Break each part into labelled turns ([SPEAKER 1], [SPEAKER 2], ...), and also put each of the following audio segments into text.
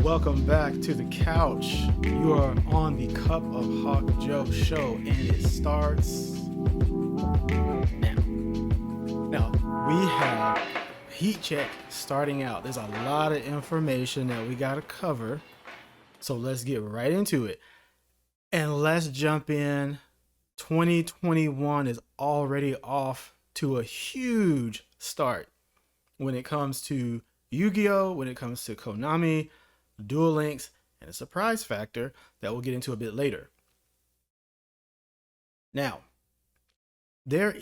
[SPEAKER 1] Welcome back to the couch. You are on the Cup of YuGiOh show, and it starts now. Now, we have heat check starting out. There's a lot of information that we got to cover, so let's get right into it. And let's jump in. 2021 is already off to a huge start when it comes to YuGiOh, when it comes to Konami, Duel Links, and a surprise factor that we'll get into a bit later. Now, now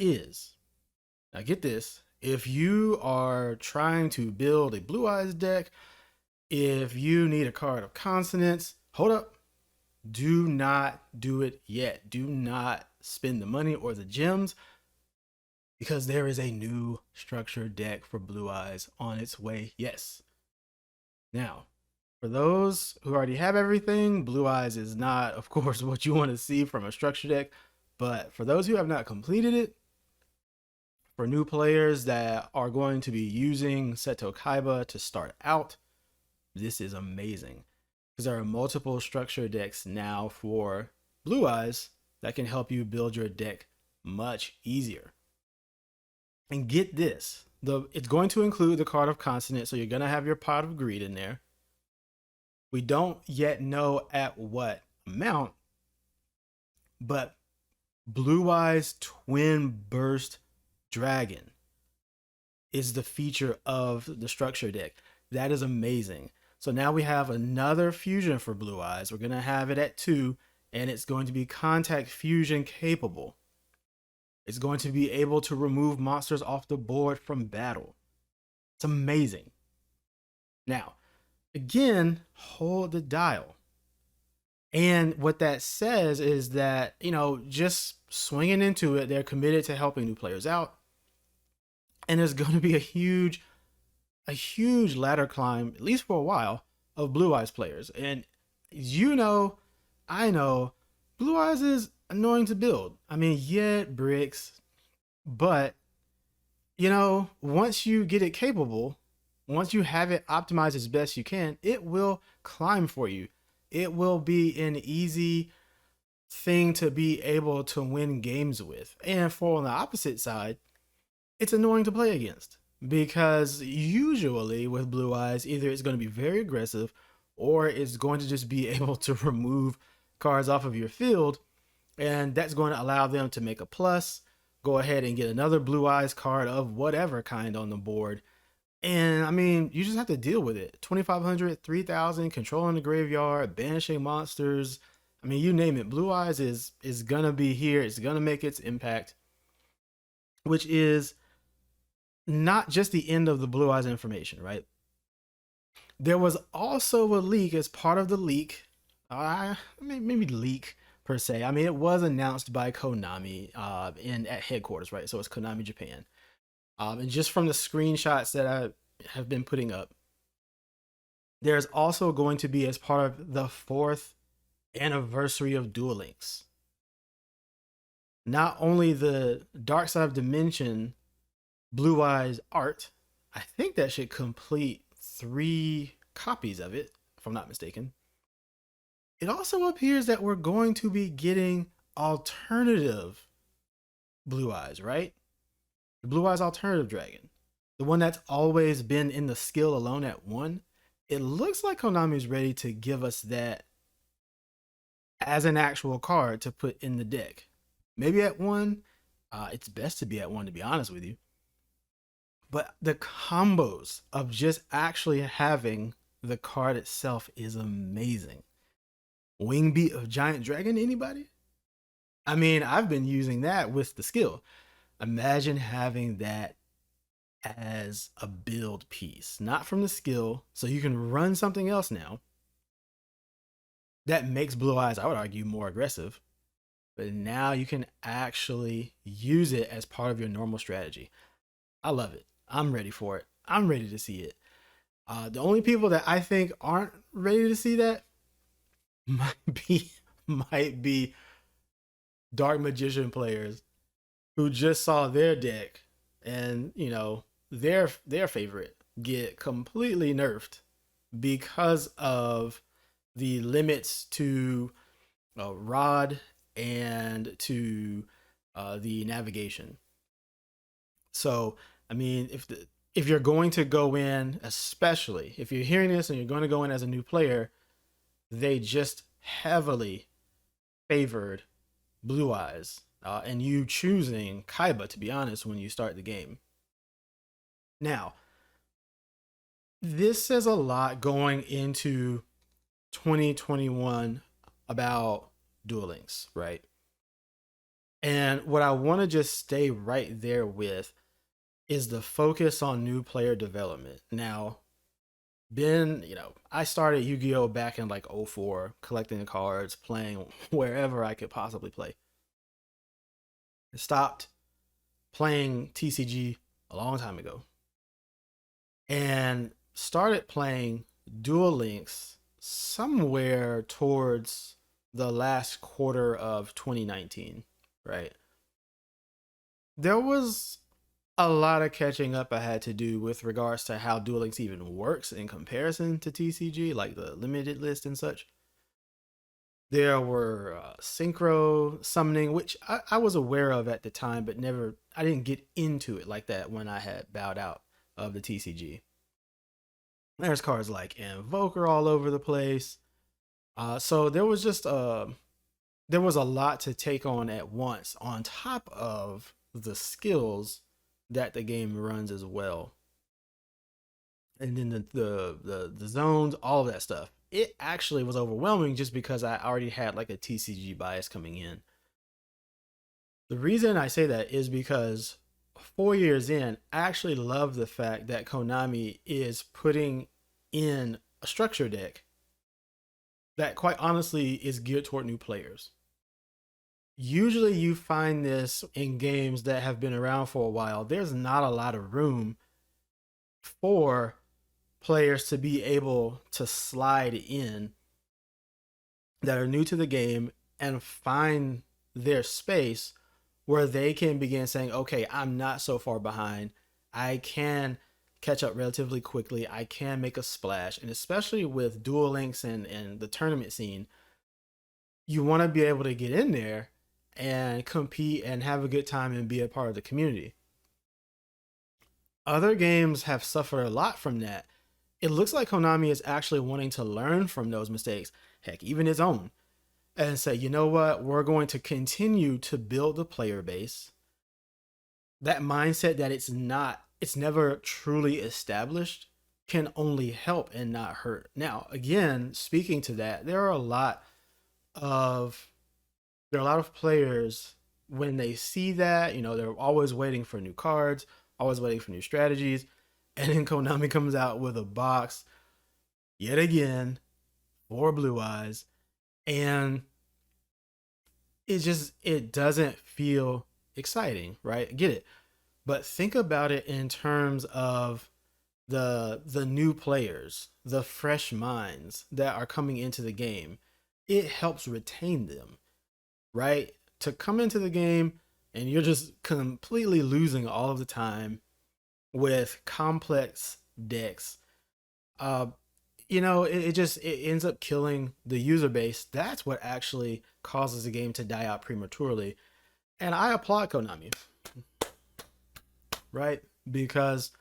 [SPEAKER 1] get this, if you are trying to build a Blue Eyes deck, if you need a card of consonants, hold up. Do not do it yet. Do not spend the money or the gems, because there is a new structured deck for Blue Eyes on its way. Yes. Now, for those who already have everything, Blue Eyes is not, of course, what you want to see from a structure deck. But for those who have not completed it, for new players that are going to be using Seto Kaiba to start out, this is amazing. Because there are multiple structure decks now for Blue Eyes that can help you build your deck much easier. And get this, it's going to include the card of consonant, so you're going to have your pot of greed in there. We don't yet know at what amount, but Blue Eyes Twin Burst Dragon is the feature of the structure deck. That is amazing. So now we have another fusion for Blue Eyes. We're going to have it at 2, and it's going to be contact fusion capable. It's going to be able to remove monsters off the board from battle. It's amazing. Now, again, hold the dial. And what that says is that, just swinging into it, they're committed to helping new players out. And there's going to be a huge ladder climb, at least for a while, of Blue Eyes players. And I know, Blue Eyes is annoying to build. It bricks, but, once you get it capable, once you have it optimized as best you can, it will climb for you. It will be an easy thing to be able to win games with. And for on the opposite side, it's annoying to play against, because usually with Blue Eyes, either it's going to be very aggressive or it's going to just be able to remove cards off of your field. And that's going to allow them to make a plus, go ahead and get another Blue Eyes card of whatever kind on the board. And you just have to deal with it. 2,500, 3,000, controlling the graveyard, banishing monsters. You name it. Blue Eyes is going to be here. It's going to make its impact, which is not just the end of the Blue Eyes information, right? There was also a leak as part of the leak. Maybe leak per se. It was announced by Konami at headquarters, right? So it's Konami Japan. And just from the screenshots that I have been putting up, there's also going to be, as part of the 4th anniversary of Duel Links, not only the Dark Side of Dimension Blue Eyes art, I think that should complete 3 copies of it, if I'm not mistaken. It also appears that we're going to be getting alternative Blue Eyes, right? The Blue Eyes Alternative Dragon, the one that's always been in the skill alone at 1. It looks like Konami is ready to give us that as an actual card to put in the deck. Maybe at 1. It's best to be at 1, to be honest with you. But the combos of just actually having the card itself is amazing. Wingbeat of Giant Dragon, anybody? I've been using that with the skill. Imagine having that as a build piece, not from the skill, so you can run something else now that makes Blue Eyes, I would argue, more aggressive. But now you can actually use it as part of your normal strategy. I love it. I'm ready for it. I'm ready to see it. The only people that I think aren't ready to see that might be Dark Magician players who just saw their deck and, their favorite get completely nerfed because of the limits to rod and to the navigation. So, I mean, if you're going to go in, especially if you're hearing this and you're going to go in as a new player, they just heavily favored Blue Eyes, and you choosing Kaiba, to be honest, when you start the game. Now, this says a lot going into 2021 about Duel Links, right? And what I want to just stay right there with is the focus on new player development. Now, I started Yu-Gi-Oh back in like '04, collecting the cards, playing wherever I could possibly play. I stopped playing TCG a long time ago and started playing Duel Links somewhere towards the last quarter of 2019, right? There was a lot of catching up I had to do with regards to how Duel Links even works in comparison to TCG, like the limited list and such. There were synchro summoning, which I was aware of at the time, but I didn't get into it like that when I had bowed out of the TCG. There's cards like Invoker all over the place. So there was a lot to take on at once, on top of the skills that the game runs as well, and then the zones, all of that stuff. It actually was overwhelming just because I already had like a TCG bias coming in. The reason I say that is because 4 years in, I actually love the fact that Konami is putting in a structure deck that quite honestly is geared toward new players. Usually you find this in games that have been around for a while. There's not a lot of room for players to be able to slide in that are new to the game and find their space where they can begin saying, okay, I'm not so far behind. I can catch up relatively quickly. I can make a splash. And especially with Duel Links and the tournament scene, you want to be able to get in there and compete and have a good time and be a part of the community. Other games have suffered a lot from that. It looks like Konami is actually wanting to learn from those mistakes, heck, even its own, and say, you know what, we're going to continue to build the player base. That mindset that it's never truly established can only help and not hurt. Now, again, speaking to that, of there are a lot of players when they see that, they're always waiting for new cards, always waiting for new strategies, and then Konami comes out with a box yet again for Blue Eyes, and it doesn't feel exciting, right? I get it. But think about it in terms of the new players, the fresh minds that are coming into the game. It helps retain them, right? To come into the game and you're just completely losing all of the time with complex decks. Uh, it ends up killing the user base. That's what actually causes the game to die out prematurely. And I applaud Konami, right? Because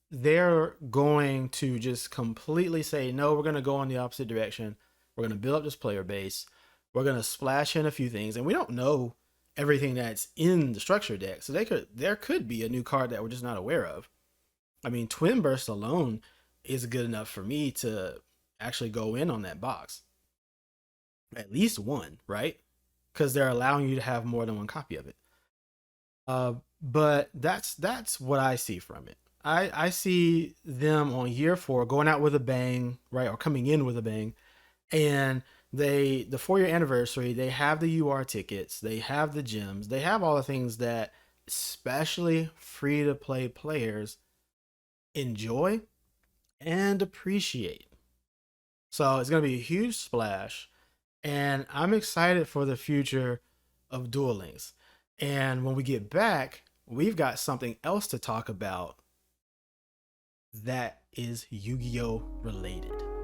[SPEAKER 1] they're going to just completely say, no, we're going to go in the opposite direction. We're going to build up this player base. We're going to splash in a few things. And we don't know everything that's in the structure deck. So there could be a new card that we're just not aware of. I mean, Twin Burst alone is good enough for me to actually go in on that box. At least one, right? Because they're allowing you to have more than one copy of it. But that's what I see from it. I see them on year 4 going out with a bang, right, or coming in with a bang, and the 4-year anniversary, they have the UR tickets, they have the gems, they have all the things that especially free to play players enjoy and appreciate. So it's gonna be a huge splash, and I'm excited for the future of Duel Links. And when we get back, we've got something else to talk about that is Yu-Gi-Oh related.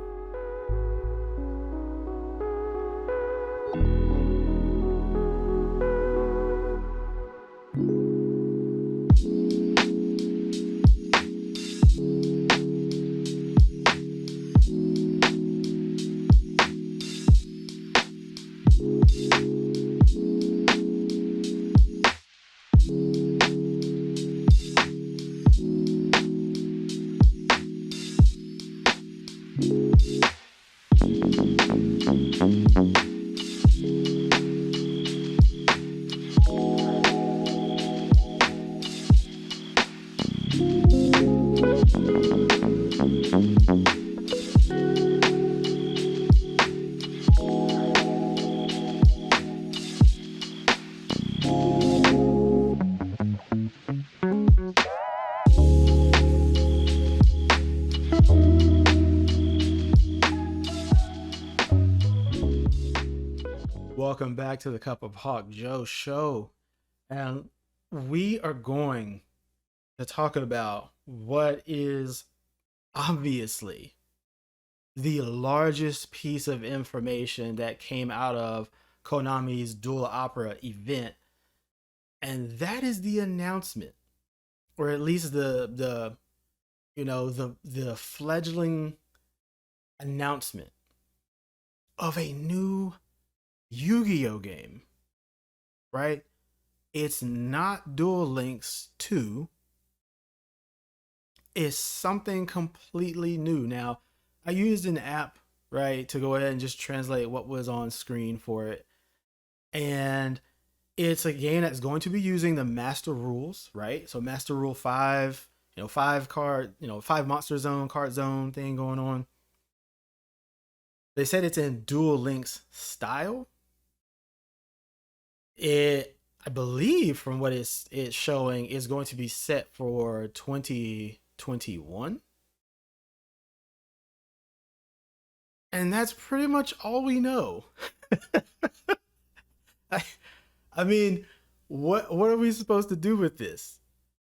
[SPEAKER 1] Welcome back to the Cup of Hawk Joe show. And we are going to talk about what is obviously the largest piece of information that came out of Konami's Duel Opera event. And that is the announcement, or at least the fledgling announcement of a new Yu-Gi-Oh game, right? It's not Duel Links 2. It's something completely new. Now, I used an app, right, to go ahead and just translate what was on screen for it. And it's a game that's going to be using the master rules, right? So master rule 5, five card, 5 monster zone, card zone thing going on. They said it's in Duel Links style. I believe from what it's showing is going to be set for 2021. And that's pretty much all we know. I, I mean, what are we supposed to do with this?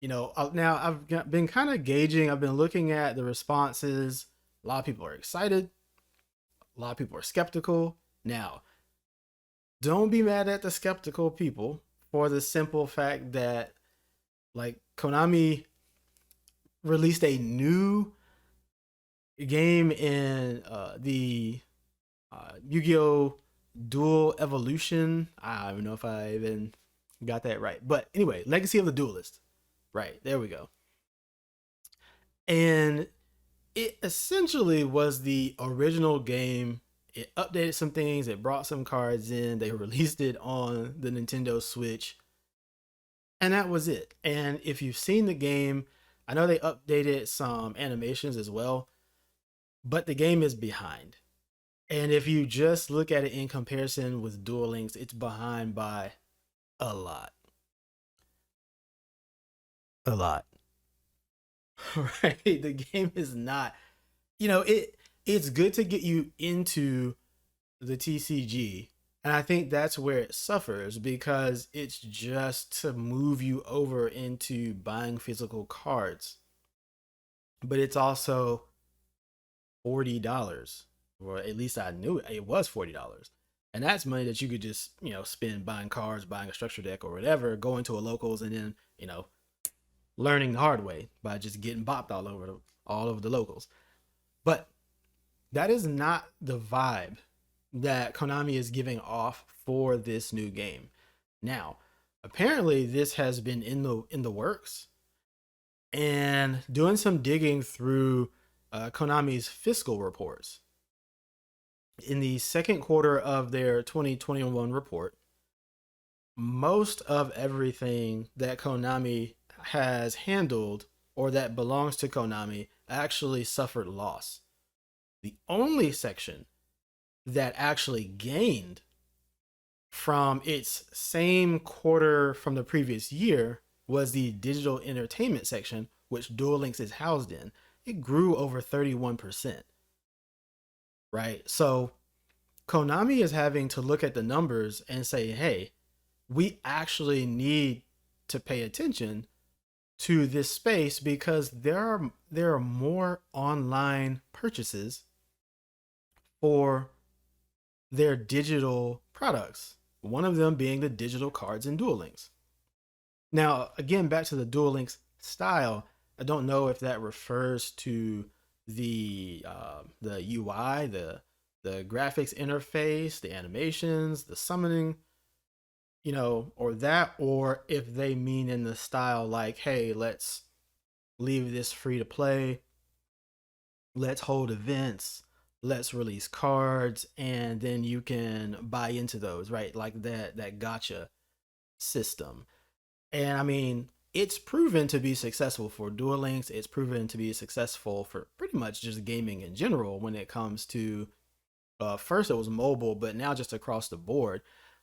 [SPEAKER 1] Now I've been kind of gauging. I've been looking at the responses. A lot of people are excited. A lot of people are skeptical. Now, don't be mad at the skeptical people for the simple fact that, like, Konami released a new game in the YuGiOh Duel Evolution. I don't even know if I even got that right. But anyway, Legacy of the Duelist. Right, there we go. And it essentially was the original game. It updated some things, it brought some cards in, they released it on the Nintendo Switch, and that was it. And if you've seen the game, I know they updated some animations as well, but the game is behind. And if you just look at it in comparison with Duel Links, it's behind by a lot. A lot. Right? The game is not, it's good to get you into the TCG. And I think that's where it suffers because it's just to move you over into buying physical cards. But it's also $40. Or at least I knew it was $40. And that's money that you could just, spend buying cards, buying a structure deck or whatever, going to a locals and then, learning the hard way by just getting bopped all over the locals. But that is not the vibe that Konami is giving off for this new game. Now, apparently this has been in the works, and doing some digging through Konami's fiscal reports. In the second quarter of their 2021 report, most of everything that Konami has handled or that belongs to Konami actually suffered loss. The only section that actually gained from its same quarter from the previous year was the digital entertainment section, which Duel Links is housed in. It grew over 31%. Right? So Konami is having to look at the numbers and say, hey, we actually need to pay attention to this space because there are more online purchases for their digital products. One of them being the digital cards in Duel Links. Now, again, back to the Duel Links style. I don't know if that refers to the UI, the graphics interface, the animations, the summoning, or if they mean in the style like, hey, let's leave this free to play. Let's hold events. let's release cards, and then you can buy into those, right? Like that gotcha system. And I mean, it's proven to be successful for Duel Links. It's proven to be successful for pretty much just gaming in general when it comes to first it was mobile, but now just across the board,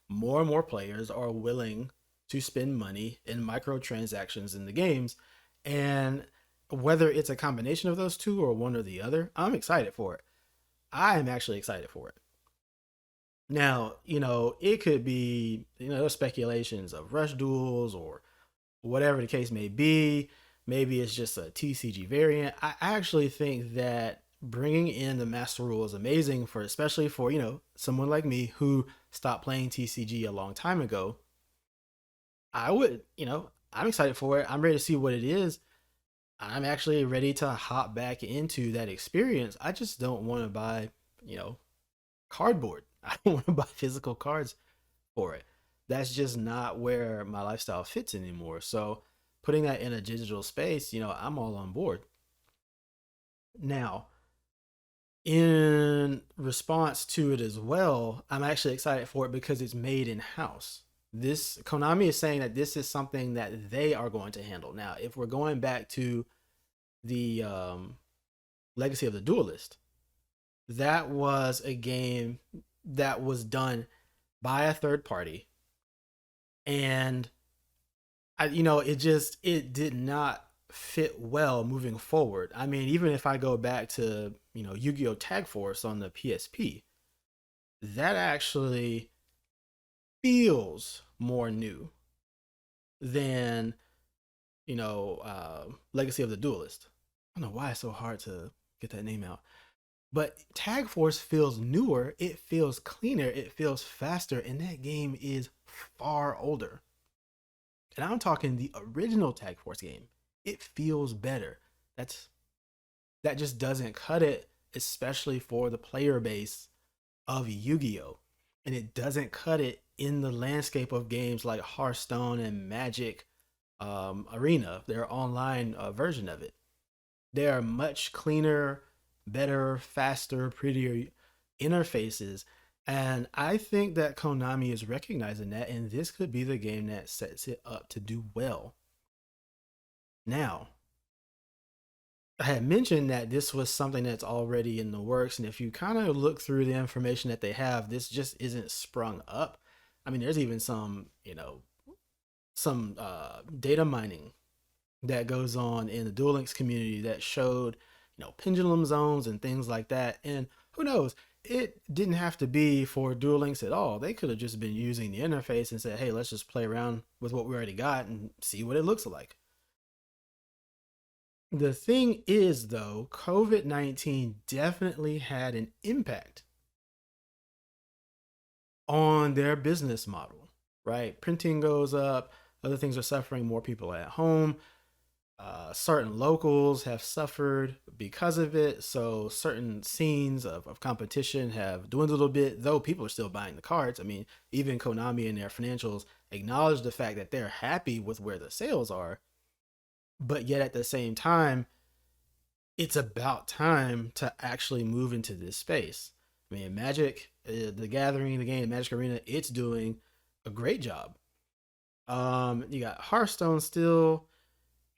[SPEAKER 1] more and more players are willing to spend money in microtransactions in the games. And whether it's a combination of those two or one or the other, I'm excited for it. I am actually excited for it. Now, it could be, there's speculations of rush duels or whatever the case may be. Maybe it's just a TCG variant. I actually think that bringing in the master rule is amazing for, especially for, someone like me who stopped playing TCG a long time ago. I would, I'm excited for it. I'm ready to see what it is. I'm actually ready to hop back into that experience. I just don't want to buy, you know, cardboard. I don't want to buy physical cards for it. That's just not where my lifestyle fits anymore. So putting that in a digital space, I'm all on board. Now, in response to it as well, I'm actually excited for it because it's made in house. This Konami is saying that this is something that they are going to handle. Now, if we're going back to the Legacy of the Duelist, that was a game that was done by a third party, and it did not fit well moving forward. I mean, even if I go back to Yu-Gi-Oh Tag Force on the PSP, that actually feels more new than Legacy of the Duelist. I don't know why it's so hard to get that name out. But Tag Force feels newer, it feels cleaner, it feels faster, and that game is far older. And I'm talking the original Tag Force game. It feels better. That just doesn't cut it, especially for the player base of Yu-Gi-Oh! And it doesn't cut it in the landscape of games like Hearthstone and Magic Arena, their online version of it. They are much cleaner, better, faster, prettier interfaces. And I think that Konami is recognizing that, and this could be the game that sets it up to do well. Now, I had mentioned that this was something that's already in the works, and if you kind of look through the information that they have, this just isn't sprung up. I mean, there's even some data mining that goes on in the Duel Links community that showed, pendulum zones and things like that. And who knows, it didn't have to be for Duel Links at all. They could have just been using the interface and said, hey, let's just play around with what we already got and see what it looks like. The thing is, though, COVID-19 definitely had an impact on their business model, right? Printing goes up, other things are suffering, more people at home. Certain locals have suffered because of it. So certain scenes of competition have dwindled a bit, though people are still buying the cards. I mean, even Konami and their financials acknowledge the fact that they're happy with where the sales are, but yet at the same time, it's about time to actually move into this space. I mean, Magic, the Gathering, the game, Magic Arena, it's doing a great job. You got Hearthstone still.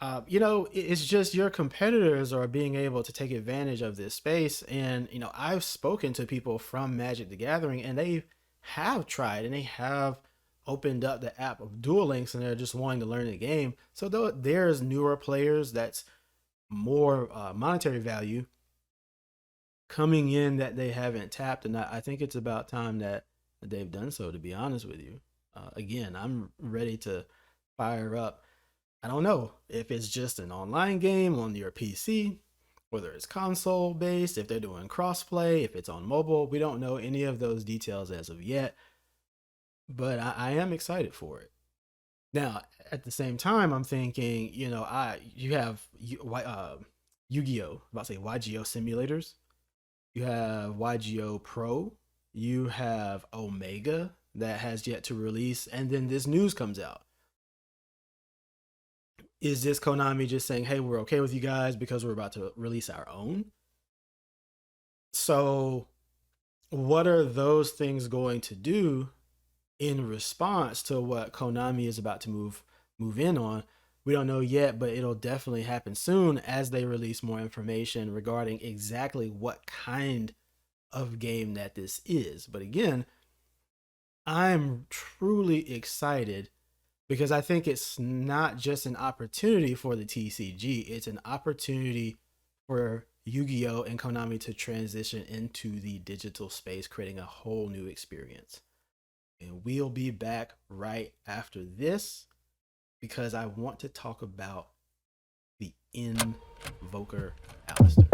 [SPEAKER 1] It's just your competitors are being able to take advantage of this space. And, I've spoken to people from Magic the Gathering, and they have tried and they have opened up the app of Duel Links, and they're just wanting to learn the game. So, though there's newer players that's more monetary value coming in that they haven't tapped, and I think it's about time that they've done so, to be honest with you. Again, I'm ready to fire up. I don't know if it's just an online game on your PC, whether it's console based, if they're doing crossplay, if it's on mobile. We don't know any of those details as of yet, but I am excited for it. Now, at the same time, I'm thinking, you have Yu-Gi-Oh, about to say YGO simulators. You have YGO Pro. You have Omega that has yet to release, and then this news comes out. Is this Konami just saying, "Hey, we're okay with you guys because we're about to release our own"? So, what are those things going to do in response to what Konami is about to move in on? We don't know yet, but it'll definitely happen soon as they release more information regarding exactly what kind of game that this is. But again, I'm truly excited because I think it's not just an opportunity for the TCG, it's an opportunity for Yu-Gi-Oh and Konami to transition into the digital space, creating a whole new experience. And we'll be back right after this because I want to talk about the Invoker Alistair.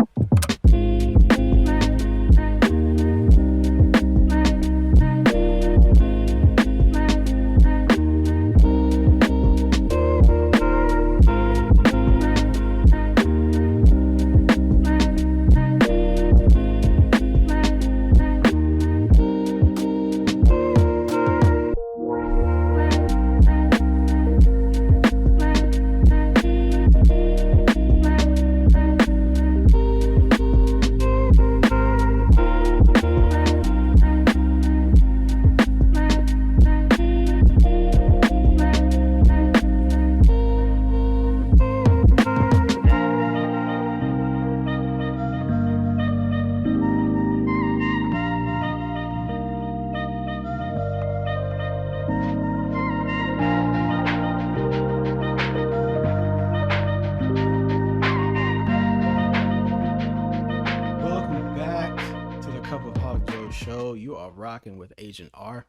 [SPEAKER 1] Welcome back to the Cup of Hog Joe show. You are rocking with Agent R,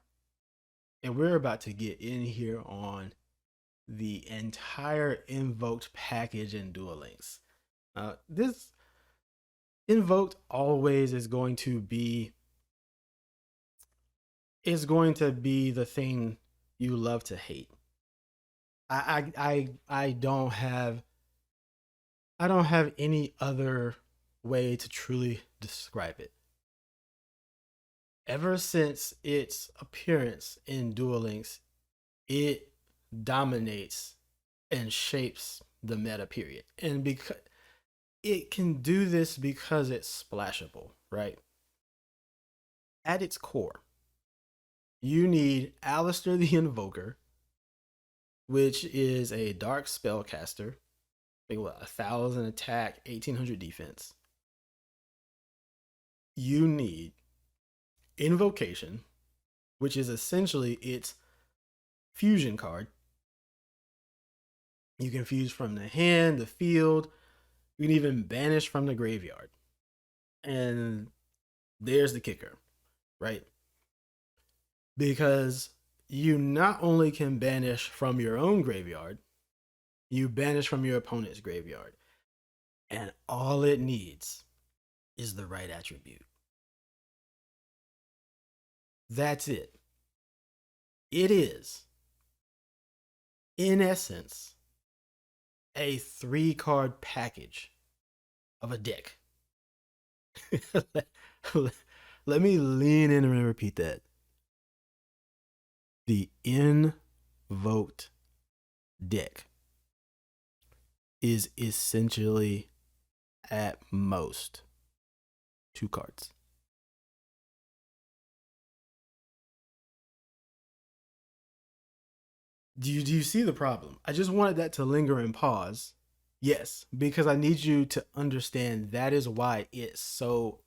[SPEAKER 1] and we're about to get in here on the entire invoked package in Duel Links. This invoked always is going to be the thing you love to hate. I don't have any other way to truly describe it. Ever since its appearance in Duel Links, it dominates and shapes the meta period. And because it can do this because it's splashable, right? At its core, you need Alistair the Invoker, which is a dark spellcaster. I think what, 1,000 attack, 1,800 defense. You need Invocation, which is essentially its fusion card. You can fuse from the hand, the field. You can even banish from the graveyard. And there's the kicker, right? Because you not only can banish from your own graveyard, you banish from your opponent's graveyard. And all it needs is the right attribute. That's it. It is, in essence, a 3 card package of a deck. Let me lean in and repeat that. The invoked deck is essentially at most 2 cards. Do you see the problem? I just wanted that to linger and pause. Yes, because I need you to understand that is why it's such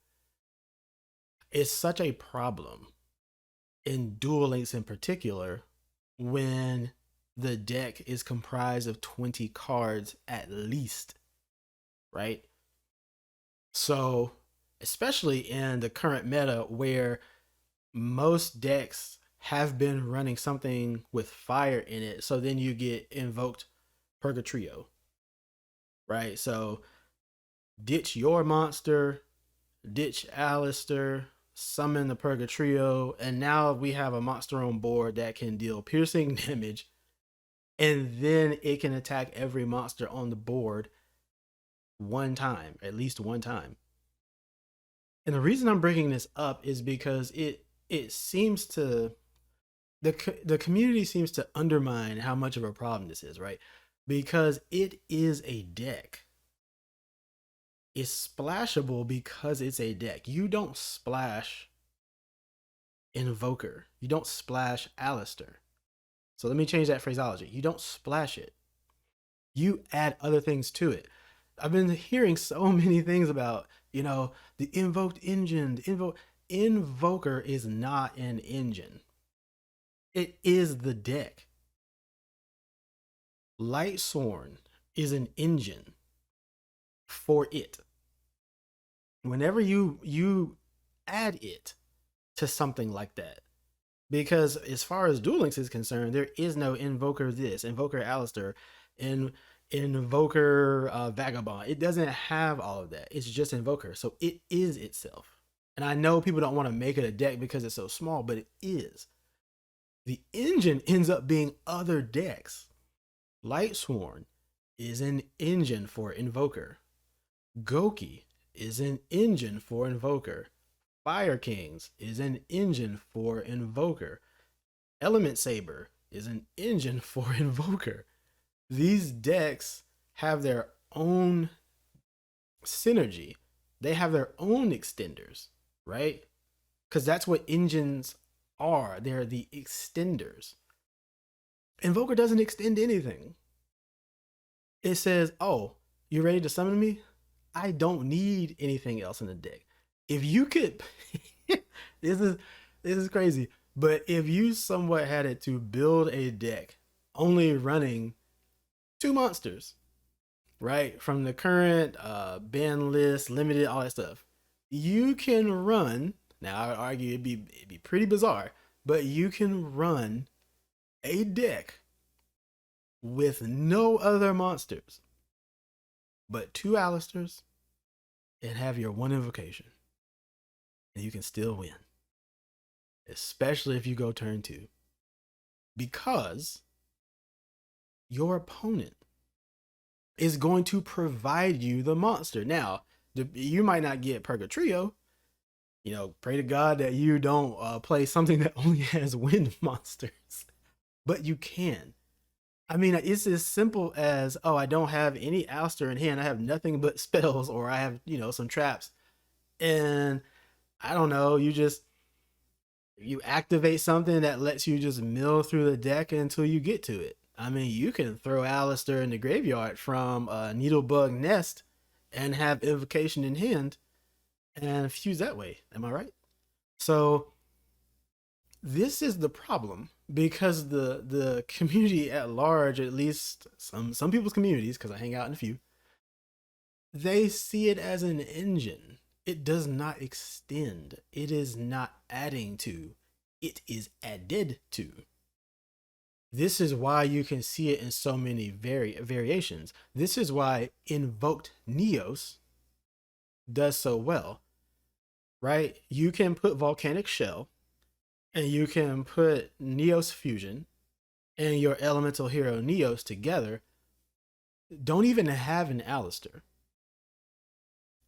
[SPEAKER 1] a problem in Duel Links in particular when the deck is comprised of 20 cards at least, right? So, especially in the current meta where most decks have been running something with fire in it, so then you get invoked Purgatrio, right? So, ditch your monster, ditch Alistair, summon the Purgatrio, and now we have a monster on board that can deal piercing damage, and then it can attack every monster on the board one time, at least one time. And the reason I'm bringing this up is because it seems to the community seems to undermine how much of a problem this is, right? Because it is a deck It's splashable because it's a deck. You don't splash Invoker. You don't splash Alistair. So let me change that phraseology. You don't splash it. You add other things to it. I've been hearing so many things about, the invoked engine. The Invoker is not an engine. It is the deck. Lightsworn is an engine for it. Whenever you add it to something like that, because as far as Duel Links is concerned, there is no Invoker this, Invoker Alistair, in Invoker Vagabond. It doesn't have all of that. It's just Invoker, so it is itself. And I know people don't want to make it a deck because it's so small, but it is. The engine ends up being other decks. Lightsworn is an engine for Invoker. Goki is an engine for Invoker. Fire Kings is an engine for Invoker. Element Saber is an engine for Invoker. These decks have their own synergy. They have their own extenders, right? Because that's what engines are. They're the extenders. Invoker doesn't extend anything. It says, oh, you ready to summon me? I don't need anything else in the deck. If you could, this is crazy. But if you somewhat had it to build a deck only running 2 monsters, right, from the current ban list, limited, all that stuff, you can run. Now I would argue it'd be pretty bizarre, but you can run a deck with no other monsters but 2 Alistairs and have your 1 invocation. And you can still win. Especially if you go turn 2. Because your opponent is going to provide you the monster. Now, you might not get Purgatrio. Pray to God that you don't play something that only has wind monsters. But you can. I mean, it's as simple as, oh, I don't have any Alistair in hand. I have nothing but spells, or I have, some traps. And I don't know, you activate something that lets you just mill through the deck until you get to it. I mean, you can throw Alistair in the graveyard from a Needlebug Nest and have Invocation in hand and fuse that way. Am I right? So this is the problem, because the community at large, at least some people's communities, because I hang out in a few, they see it as an engine. It does not extend. It is not adding to. It is added to. This is why you can see it in so many variations. This is why Invoked Neos does so well, right? You can put Volcanic Shell, and you can put Neos Fusion and your Elemental Hero Neos together. Don't even have an Alistair.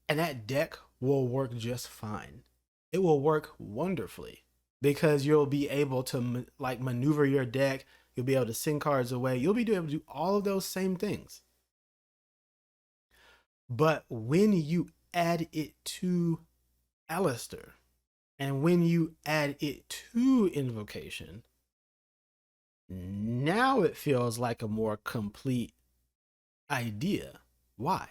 [SPEAKER 1] And that deck will work just fine. It will work wonderfully because you'll be able to maneuver your deck. You'll be able to send cards away. You'll be able to do all of those same things. But when you add it to Alistair, and when you add it to Invocation, now it feels like a more complete idea. Why?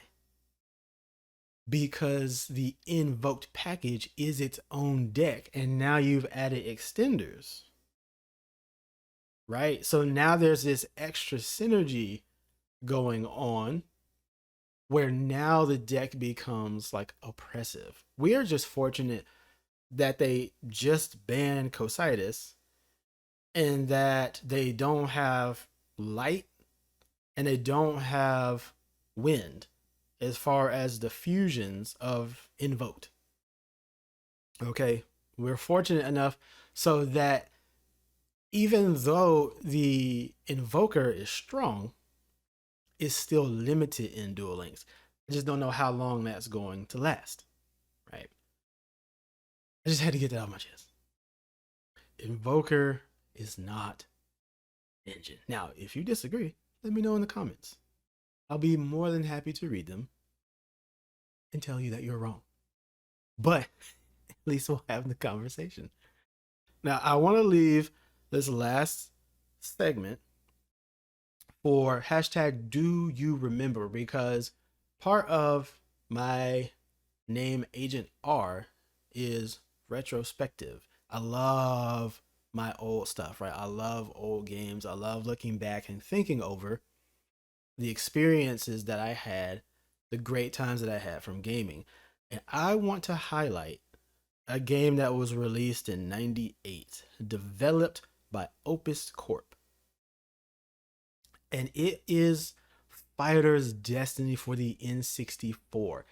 [SPEAKER 1] Because the invoked package is its own deck, and now you've added extenders, right? So now there's this extra synergy going on where now the deck becomes like oppressive. We are just fortunate that they just banned Cositis and that they don't have light and they don't have wind as far as the fusions of invoked. Okay, we're fortunate enough so that even though the invoker is strong, it's still limited in Duel Links. I just don't know how long that's going to last, right? I just had to get that off my chest. Invoker is not engine. Now, if you disagree, let me know in the comments. I'll be more than happy to read them. and tell you that you're wrong. But at least we'll have the conversation. Now, I want to leave this last segment for hashtag do you remember, because part of my name Agent R is retrospective. I love my old stuff, right? I love old games. I love looking back and thinking over the experiences that I had, the great times that I had from gaming. And I want to highlight a game that was released in 98, developed by Opus Corp. And it is Fighter's Destiny for the N64.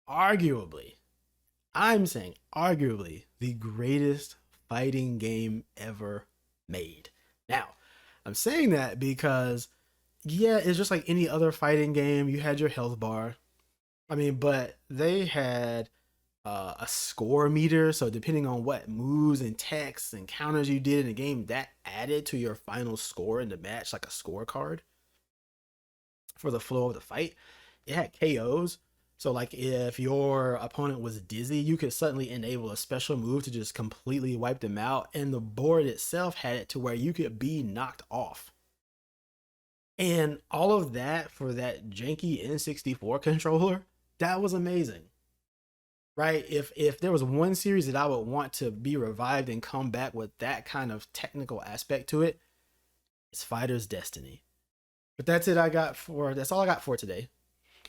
[SPEAKER 1] Arguably, I'm saying arguably the greatest fighting game ever made. Now, I'm saying that because, yeah, it's just like any other fighting game. You had your health bar. I mean, but they had a score meter. So depending on what moves and texts and counters you did in the game, that added to your final score in the match, like a scorecard for the flow of the fight. It had KOs. So like if your opponent was dizzy, you could suddenly enable a special move to just completely wipe them out. And the board itself had it to where you could be knocked off. And all of that for that janky N64 controller, that was amazing. Right? If there was one series that I would want to be revived and come back with that kind of technical aspect to it, it's Fighter's Destiny. But that's it. That's all I got for today.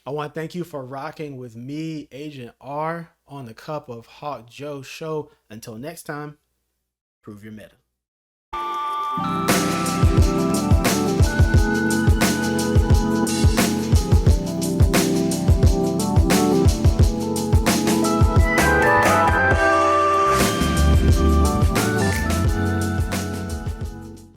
[SPEAKER 1] I want to thank you for rocking with me, Agent R, on the Cup of Hawk Joe show. Until next time, prove your meta.